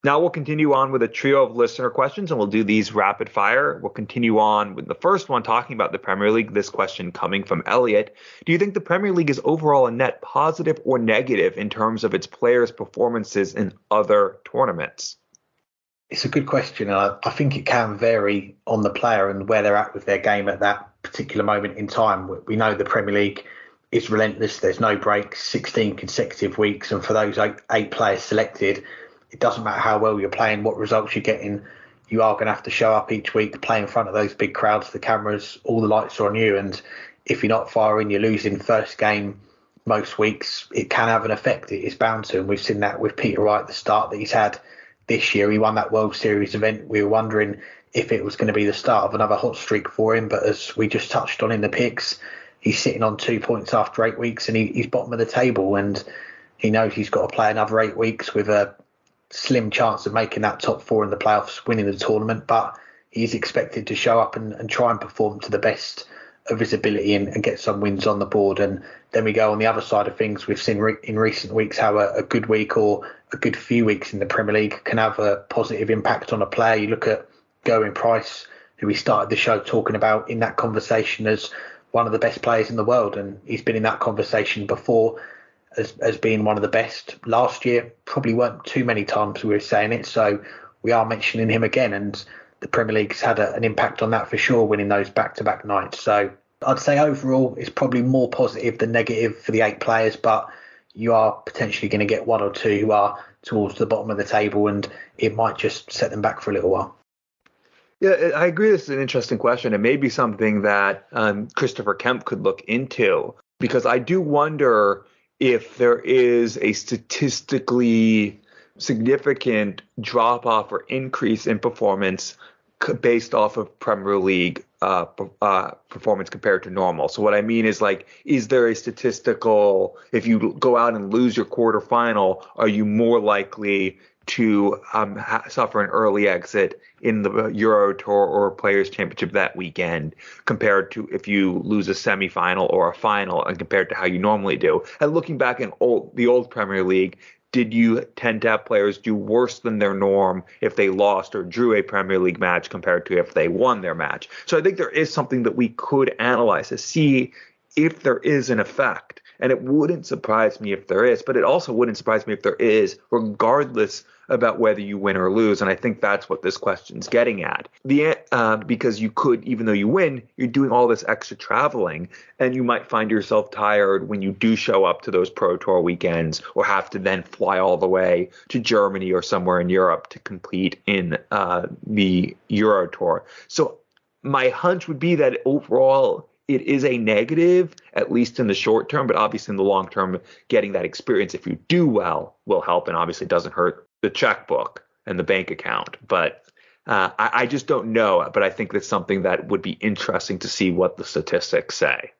Now we'll continue on with a trio of listener questions, and we'll do these rapid fire. We'll continue on with the first one talking about the Premier League. This question coming from Elliot. Do you think the Premier League is overall a net positive or negative in terms of its players' performances in other tournaments? It's a good question. I think it can vary on the player and where they're at with their game at that particular moment in time. We know the Premier League is relentless. There's no breaks, 16 consecutive weeks. And for those eight players selected, it doesn't matter how well you're playing, what results you're getting. You are going to have to show up each week, play in front of those big crowds, the cameras, all the lights are on you. And if you're not firing, you're losing first game most weeks, it can have an effect. It is bound to. And we've seen that with Peter Wright at the start that he's had this year. He won that World Series event. We were wondering if it was going to be the start of another hot streak for him. But as we just touched on in the picks, he's sitting on 2 points after 8 weeks and he's bottom of the table. And he knows he's got to play another 8 weeks with a slim chance of making that top four in the playoffs, winning the tournament. But he's expected to show up and try and perform to the best of his ability and get some wins on the board. And then we go on the other side of things. We've seen in recent weeks how a good week or a good few weeks in the Premier League can have a positive impact on a player. You look at Gerwyn Price, who we started the show talking about in that conversation as one of the best players in the world. And he's been in that conversation before as being one of the best. Last year, probably weren't too many times we were saying it. So we are mentioning him again. And the Premier League's had an impact on that for sure, winning those back-to-back nights. So I'd say overall it's probably more positive than negative for the 8 players, but you are potentially going to get 1 or 2 who are towards the bottom of the table, and it might just set them back for a little while. Yeah, I agree. This is an interesting question. It may be something that Christopher Kemp could look into, because I do wonder if there is a statistically significant drop-off or increase in performance based off of Premier League performance compared to normal. So what I mean is, like, is there a statistical, if you go out and lose your quarterfinal, are you more likely to suffer an early exit in the Euro Tour or Players Championship that weekend compared to if you lose a semifinal or a final and compared to how you normally do? And looking back in the old Premier League, did you tend to have players do worse than their norm if they lost or drew a Premier League match compared to if they won their match? So I think there is something that we could analyze to see if there is an effect. And it wouldn't surprise me if there is, but it also wouldn't surprise me if there is, regardless about whether you win or lose. And I think that's what this question's getting at. Because you could, even though you win, you're doing all this extra traveling, and you might find yourself tired when you do show up to those Pro Tour weekends or have to then fly all the way to Germany or somewhere in Europe to compete in the Euro Tour. So my hunch would be that overall, it is a negative, at least in the short term, but obviously in the long term, getting that experience, if you do well, will help, and obviously doesn't hurt the checkbook and the bank account. But I just don't know. But I think that's something that would be interesting to see what the statistics say.